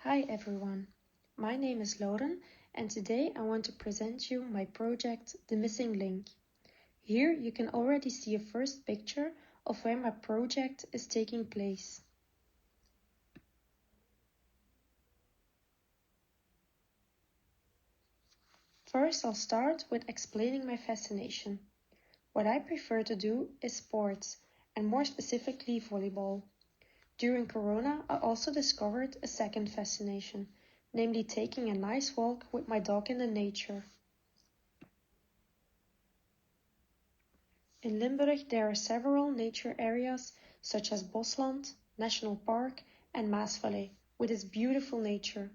Hi everyone, my name is Lauren and today I want to present you my project The Missing Link. Here you can already see a first picture of where my project is taking place. First I'll start with explaining my fascination. What I prefer to do is sports, and more specifically volleyball. During Corona I also discovered a second fascination, namely taking a nice walk with my dog in the nature. In Limburg there are several nature areas such as Bosland, National Park and Maasvallei with its beautiful nature.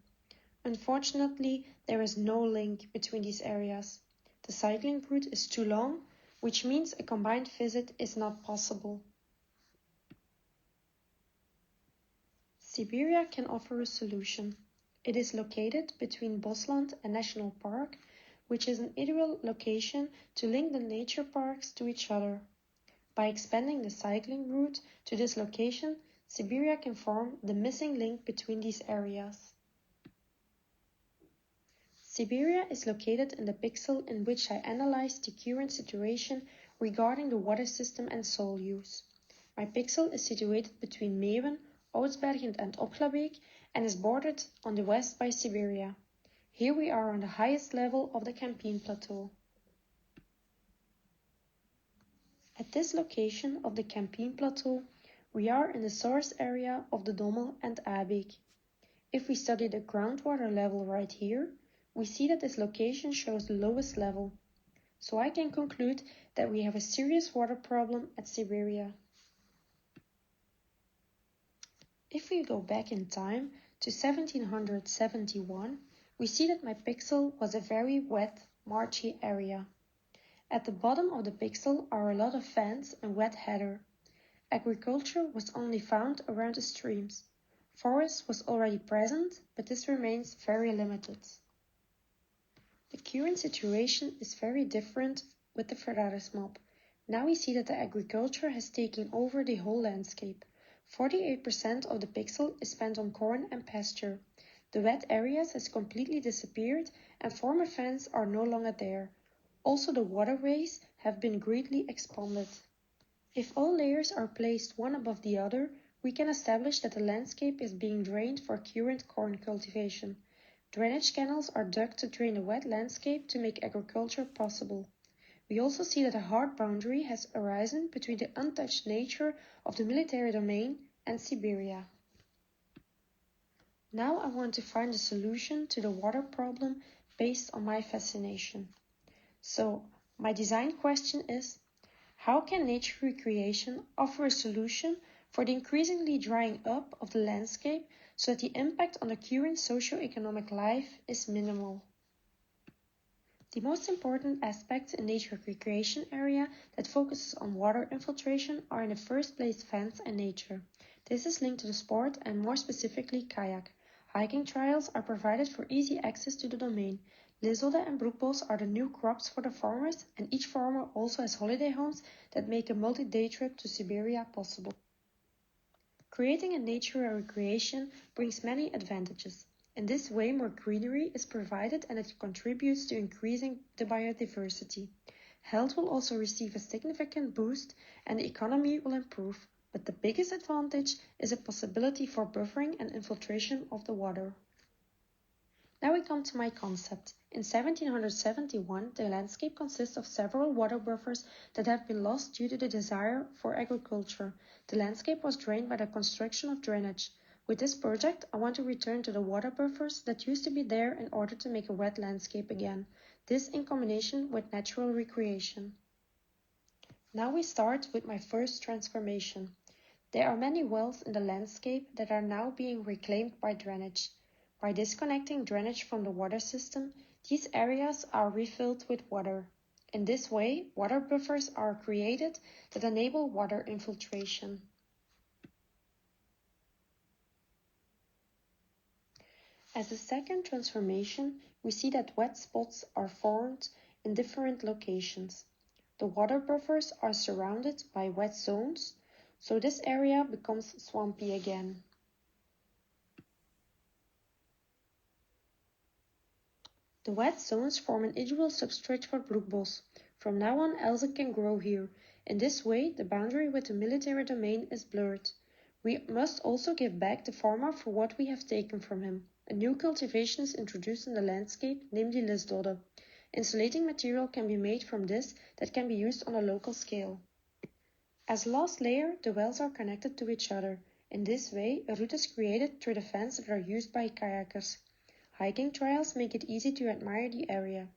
Unfortunately, there is no link between these areas. The cycling route is too long, which means a combined visit is not possible. Siberia can offer a solution. It is located between Bosland and National Park, which is an ideal location to link the nature parks to each other. By expanding the cycling route to this location, Siberia can form the missing link between these areas. Siberia is located in the pixel in which I analyzed the current situation regarding the water system and soil use. My pixel is situated between Meeuwen, Oudsbergen and Opglabeek and is bordered on the west by Siberia. Here we are on the highest level of the Campine Plateau. At this location of the Campine Plateau, we are in the source area of the Dommel and Abeek. If we study the groundwater level right here, we see that this location shows the lowest level. So I can conclude that we have a serious water problem at Siberia. If we go back in time to 1771, we see that my pixel was a very wet, marshy area. At the bottom of the pixel are a lot of fens and wet heather. Agriculture was only found around the streams. Forest was already present, but this remains very limited. The current situation is very different with the Ferraris map. Now we see that the agriculture has taken over the whole landscape. 48% of the pixel is spent on corn and pasture. The wet areas has completely disappeared and former fens are no longer there. Also the waterways have been greatly expanded. If all layers are placed one above the other, we can establish that the landscape is being drained for current corn cultivation. Drainage canals are dug to drain the wet landscape to make agriculture possible. We also see that a hard boundary has arisen between the untouched nature of the military domain and Siberia. Now I want to find a solution to the water problem based on my fascination. So, my design question is, how can nature recreation offer a solution for the increasingly drying up of the landscape so that the impact on the current socio-economic life is minimal? The most important aspects in nature recreation area that focuses on water infiltration are in the first place fens and nature. This is linked to the sport and more specifically kayak. Hiking trails are provided for easy access to the domain. Lizelde and broekbos are the new crops for the farmers, and each farmer also has holiday homes that make a multi-day trip to Siberia possible. Creating a nature recreation brings many advantages. In this way, more greenery is provided and it contributes to increasing the biodiversity. Health will also receive a significant boost and the economy will improve, but the biggest advantage is a possibility for buffering and infiltration of the water. Now we come to my concept. In 1771, the landscape consists of several water buffers that have been lost due to the desire for agriculture. The landscape was drained by the construction of drainage. With this project, I want to return to the water buffers that used to be there in order to make a wet landscape again. This in combination with natural recreation. Now we start with my first transformation. There are many wells in the landscape that are now being reclaimed by drainage. By disconnecting drainage from the water system, these areas are refilled with water. In this way, water buffers are created that enable water infiltration. As a second transformation, we see that wet spots are formed in different locations. The water buffers are surrounded by wet zones, so this area becomes swampy again. The wet zones form an ideal substrate for broekbos. From now on, Elzen can grow here. In this way, the boundary with the military domain is blurred. We must also give back the farmer for what we have taken from him. A new cultivation is introduced in the landscape, namely lisdodde. Insulating material can be made from this that can be used on a local scale. As last layer, the wells are connected to each other. In this way, a route is created through the fans that are used by kayakers. Hiking trails make it easy to admire the area.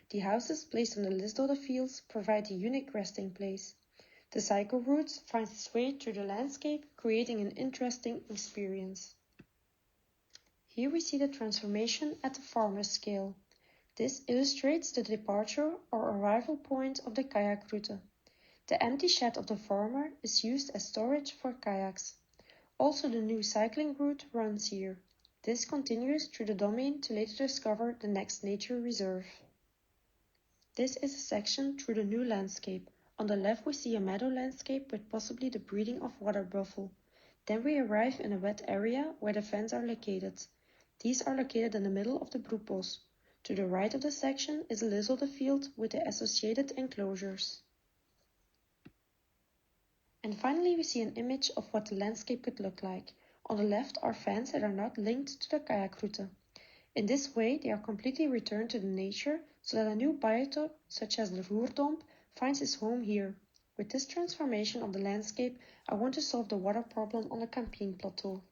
The houses placed on the lisdodde fields provide a unique resting place. The cycle route finds its way through the landscape, creating an interesting experience. Here we see the transformation at the farmer scale. This illustrates the departure or arrival point of the kayak route. The empty shed of the farmer is used as storage for kayaks. Also, the new cycling route runs here. This continues through the domain to later discover the next nature reserve. This is a section through the new landscape. On the left we see a meadow landscape with possibly the breeding of water buffalo. Then we arrive in a wet area where the fens are located. These are located in the middle of the broekbos. To the right of the section is a lisdodde field with the associated enclosures. And finally we see an image of what the landscape could look like. On the left are fens that are not linked to the kayak route. In this way, they are completely returned to the nature so that a new biotope, such as the roerdomp, finds its home here. With this transformation of the landscape, I want to solve the water problem on the Campine Plateau.